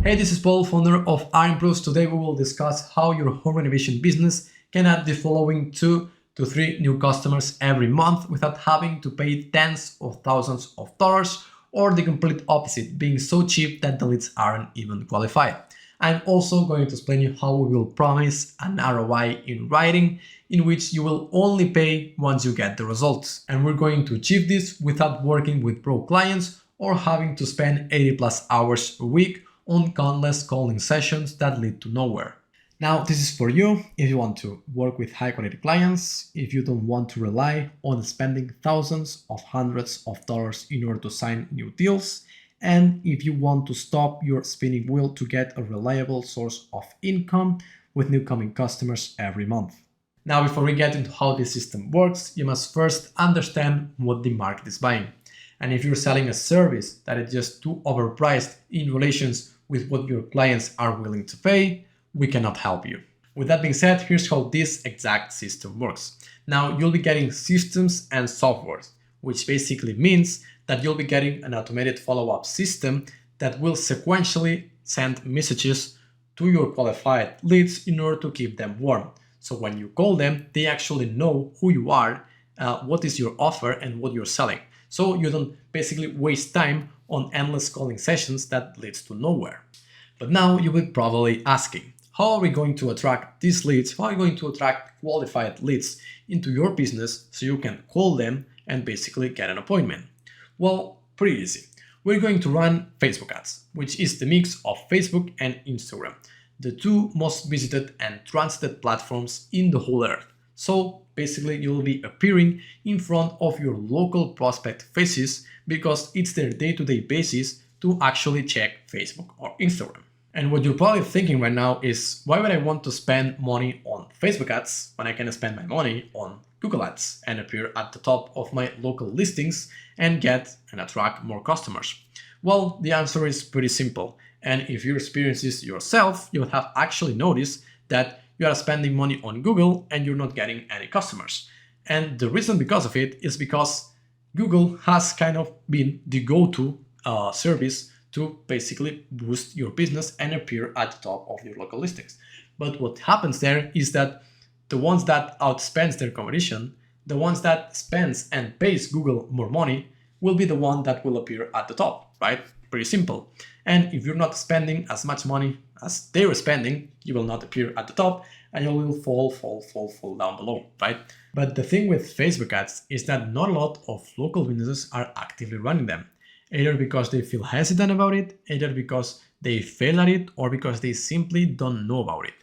Hey, this is Paul, founder of Improves. Today we will discuss how your home renovation business can add the following 2 to 3 new customers every month without having to pay tens of thousands of dollars, or the complete opposite, being so cheap that the leads aren't even qualified. I'm also going to explain you how we will promise an ROI in writing, in which you will only pay once you get the results. And we're going to achieve this without working with pro clients or having to spend 80 plus hours a week on countless calling sessions that lead to nowhere. Now, this is for you if you want to work with high quality clients, if you don't want to rely on spending thousands of hundreds of dollars in order to sign new deals, and if you want to stop your spinning wheel to get a reliable source of income with new coming customers every month. Now, before we get into how this system works, you must first understand what the market is buying. And if you're selling a service that is just too overpriced in relations with what your clients are willing to pay, we cannot help you. With that being said, here's how this exact system works. Now, you'll be getting systems and softwares, which basically means that you'll be getting an automated follow-up system that will sequentially send messages to your qualified leads in order to keep them warm. So when you call them, they actually know who you are, what is your offer, and what you're selling. So you don't basically waste time on endless calling sessions that leads to nowhere. But now you will probably asking, how are we going to attract these leads? How are you going to attract qualified leads into your business so you can call them and basically get an appointment? Well, pretty easy. We're going to run Facebook ads, which is the mix of Facebook and Instagram, the two most visited and trusted platforms in the whole earth. So basically you'll be appearing in front of your local prospect faces because it's their day-to-day basis to actually check Facebook or Instagram. And what you're probably thinking right now is, why would I want to spend money on Facebook ads when I can spend my money on Google ads and appear at the top of my local listings and get and attract more customers? Well, the answer is pretty simple. And if you experience this yourself, you would have actually noticed that you are spending money on Google and you're not getting any customers. And the reason because of it is because Google has kind of been the go-to service to basically boost your business and appear at the top of your local listings. But what happens there is that the ones that outspends their competition, the ones that spends and pays Google more money, will be the one that will appear at the top, right? Pretty simple. And if you're not spending as much money as they were spending, you will not appear at the top and you will fall down below, right? But the thing with Facebook ads is that not a lot of local businesses are actively running them, either because they feel hesitant about it, either because they fail at it, or because they simply don't know about it,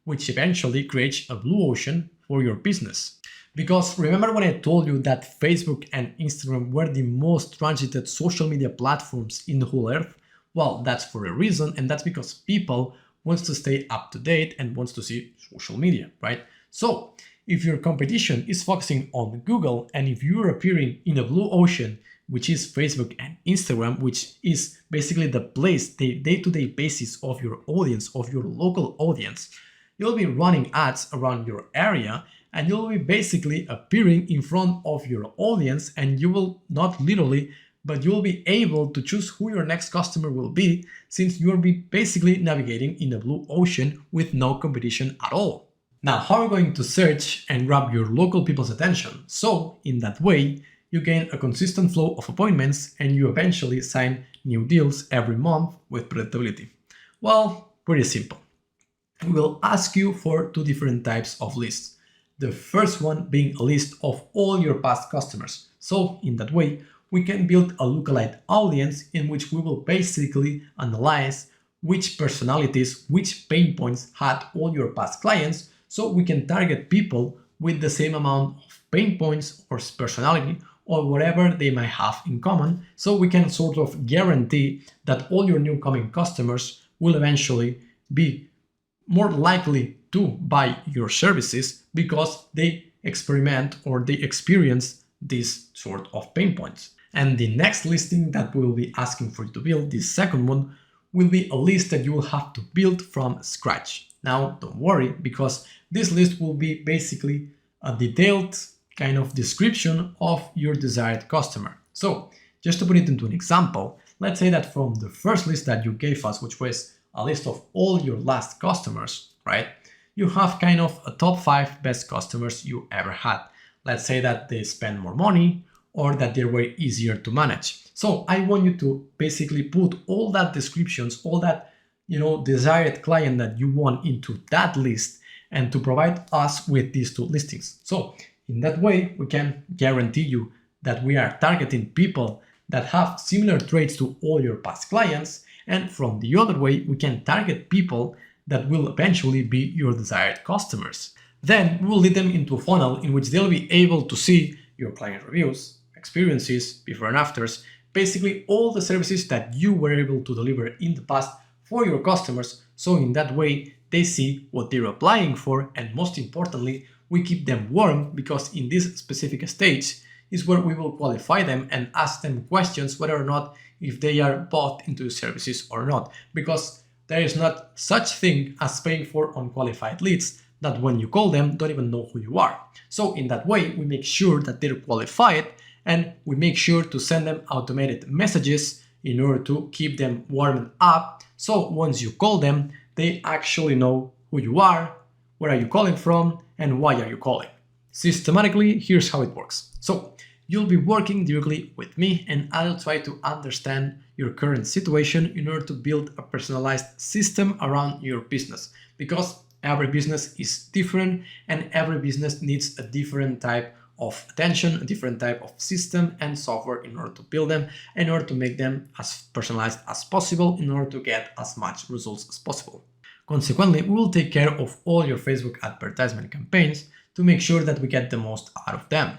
which eventually creates a blue ocean for your business. Because remember when I told you that Facebook and Instagram were the most transited social media platforms in the whole earth? Well, that's for a reason, and that's because people wants to stay up to date and wants to see social media, right? So if your competition is focusing on Google, and if you're appearing in a blue ocean, which is Facebook and Instagram, which is basically the place, the day-to-day basis of your audience, of your local audience, you'll be running ads around your area and you'll be basically appearing in front of your audience, and you will not literally, but you'll be able to choose who your next customer will be, since you'll be basically navigating in a blue ocean with no competition at all. Now, how are you going to search and grab your local people's attention? So in that way, you gain a consistent flow of appointments and you eventually sign new deals every month with predictability. Well, pretty simple. We will ask you for 2 different types of lists. The first one being a list of all your past customers. So in that way, we can build a lookalike audience in which we will basically analyze which personalities, which pain points had all your past clients, so we can target people with the same amount of pain points or personality or whatever they might have in common, so we can sort of guarantee that all your new coming customers will eventually be more likely to buy your services because they experiment or they experience this sort of pain points. And the next listing that we will be asking for you to build, the second one, will be a list that you will have to build from scratch. Now, don't worry, because this list will be basically a detailed kind of description of your desired customer. So just to put it into an example, let's say that from the first list that you gave us, which was a list of all your last customers, right? You have kind of a top 5 best customers you ever had. Let's say that they spend more money or that they're way easier to manage. So I want you to basically put all that descriptions, all that desired client that you want into that list and to provide us with these 2 listings. So in that way, we can guarantee you that we are targeting people that have similar traits to all your past clients. And from the other way, we can target people that will eventually be your desired customers. Then we'll lead them into a funnel in which they'll be able to see your client reviews, experiences, before and afters, basically all the services that you were able to deliver in the past for your customers. So in that way, they see what they're applying for, and most importantly, we keep them warm, because in this specific stage is where we will qualify them and ask them questions whether or not if they are bought into services or not, because there is not such thing as paying for unqualified leads that when you call them don't even know who you are. So in that way, we make sure that they're qualified, and we make sure to send them automated messages in order to keep them warmed up. So once you call them, they actually know who you are, where are you calling from, and why are you calling. Systematically, here's how it works. So you'll be working directly with me, and I'll try to understand your current situation in order to build a personalized system around your business, because every business is different and every business needs a different type of attention, a different type of system and software in order to build them, in order to make them as personalized as possible, in order to get as much results as possible. Consequently, we will take care of all your Facebook advertisement campaigns to make sure that we get the most out of them.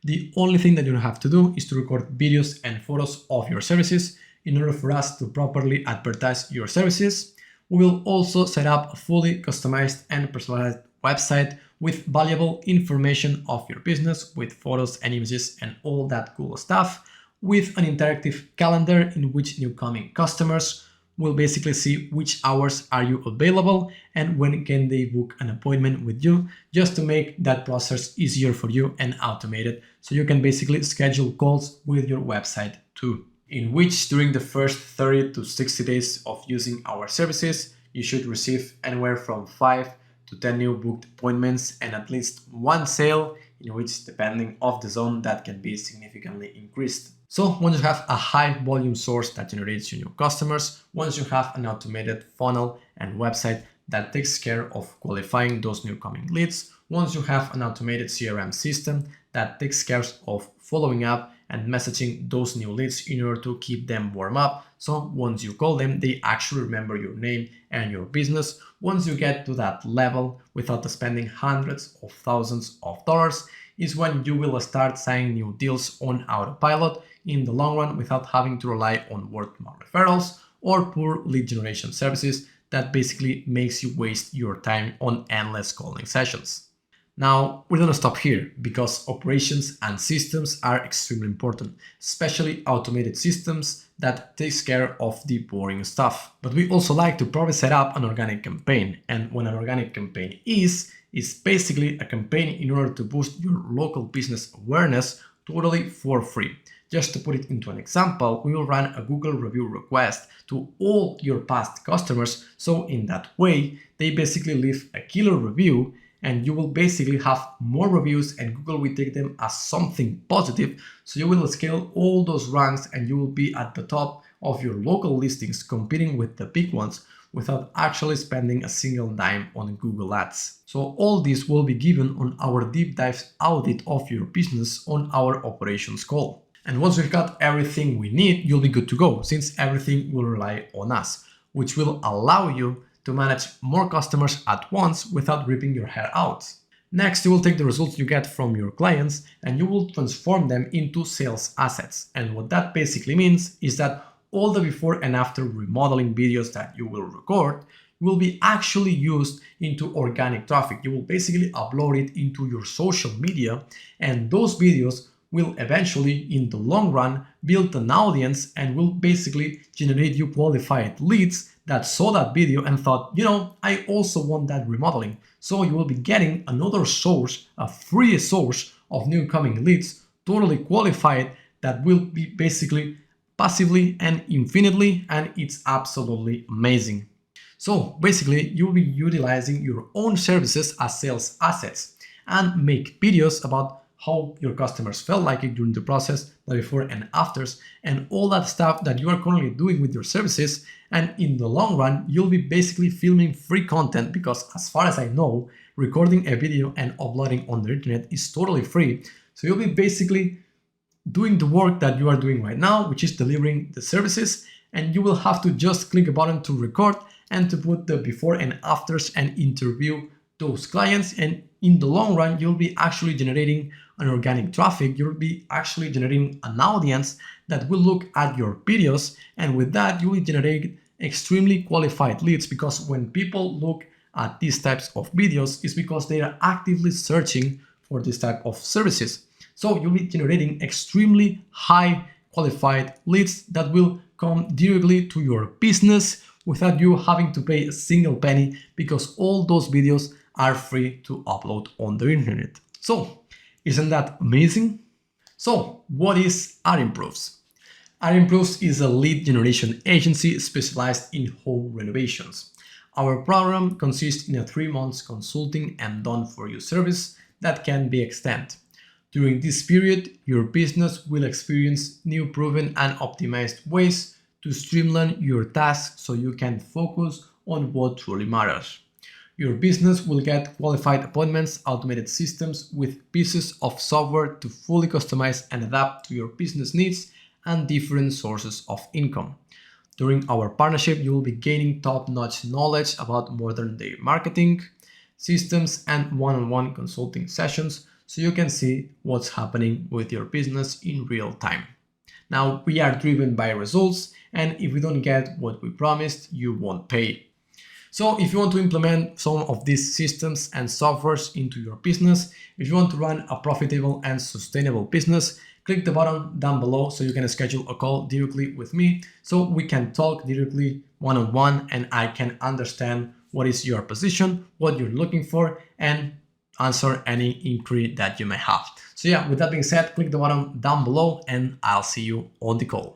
The only thing that you have to do is to record videos and photos of your services in order for us to properly advertise your services. We will also set up a fully customized and personalized website with valuable information of your business, with photos and images and all that cool stuff, with an interactive calendar in which new coming customers will basically see which hours are you available and when can they book an appointment with you, just to make that process easier for you and automated, so you can basically schedule calls with your website too. In which during the first 30 to 60 days of using our services, you should receive anywhere from 5 to 10 new booked appointments and at least 1 sale, in which, depending on the zone, that can be significantly increased. So once you have a high volume source that generates you new customers, once you have an automated funnel and website that takes care of qualifying those new coming leads, once you have an automated CRM system that takes care of following up and messaging those new leads in order to keep them warm up, so once you call them, they actually remember your name and your business. Once you get to that level without spending hundreds of thousands of dollars, is when you will start signing new deals on autopilot in the long run, without having to rely on word-of-mouth referrals or poor lead generation services that basically makes you waste your time on endless calling sessions. Now, we're gonna stop here, because operations and systems are extremely important, especially automated systems that takes care of the boring stuff. But we also like to probably set up an organic campaign, and what an organic campaign is basically a campaign in order to boost your local business awareness totally for free. Just to put it into an example, we will run a Google review request to all your past customers, so in that way, they basically leave a killer review, and you will basically have more reviews and Google will take them as something positive, so you will scale all those ranks and you will be at the top of your local listings, competing with the big ones without actually spending a single dime on Google Ads. So all this will be given on our deep dive audit of your business on our operations call. And once we've got everything we need, you'll be good to go, since everything will rely on us, which will allow you to manage more customers at once without ripping your hair out. Next, you will take the results you get from your clients and you will transform them into sales assets. And what that basically means is that all the before and after remodeling videos that you will record will be actually used into organic traffic. You will basically upload it into your social media, and those videos will eventually, in the long run, build an audience and will basically generate you qualified leads that saw that video and thought, I also want that remodeling. So you will be getting another source, a free source of new coming leads, totally qualified, that will be basically passively and infinitely, and it's absolutely amazing. So basically, you'll be utilizing your own services as sales assets and make videos about how your customers felt like it during the process, the before and afters, and all that stuff that you are currently doing with your services. And in the long run, you'll be basically filming free content because, as far as I know, recording a video and uploading on the internet is totally free. So you'll be basically doing the work that you are doing right now, which is delivering the services, and you will have to just click a button to record and to put the before and afters and interview those clients. And in the long run, you'll be actually generating an organic traffic. You'll be actually generating an audience that will look at your videos, and with that you will generate extremely qualified leads, because when people look at these types of videos, it's because they are actively searching for this type of services. So you'll be generating extremely high qualified leads that will come directly to your business without you having to pay a single penny, because all those videos are free to upload on the internet. So isn't that amazing? So what is AdImproves? AdImproves is a lead generation agency specialized in home renovations. Our program consists in a 3-month consulting and done for you service that can be extended. During this period, your business will experience new proven and optimized ways to streamline your tasks so you can focus on what truly matters. Your business will get qualified appointments, automated systems with pieces of software to fully customize and adapt to your business needs and different sources of income. During our partnership, you will be gaining top-notch knowledge about modern day marketing, systems, and one-on-one consulting sessions so you can see what's happening with your business in real time. Now, we are driven by results, and if we don't get what we promised, you won't pay. So if you want to implement some of these systems and softwares into your business, if you want to run a profitable and sustainable business, click the button down below so you can schedule a call directly with me so we can talk directly one-on-one and I can understand what is your position, what you're looking for, and answer any inquiry that you may have. So yeah, with that being said, click the button down below and I'll see you on the call.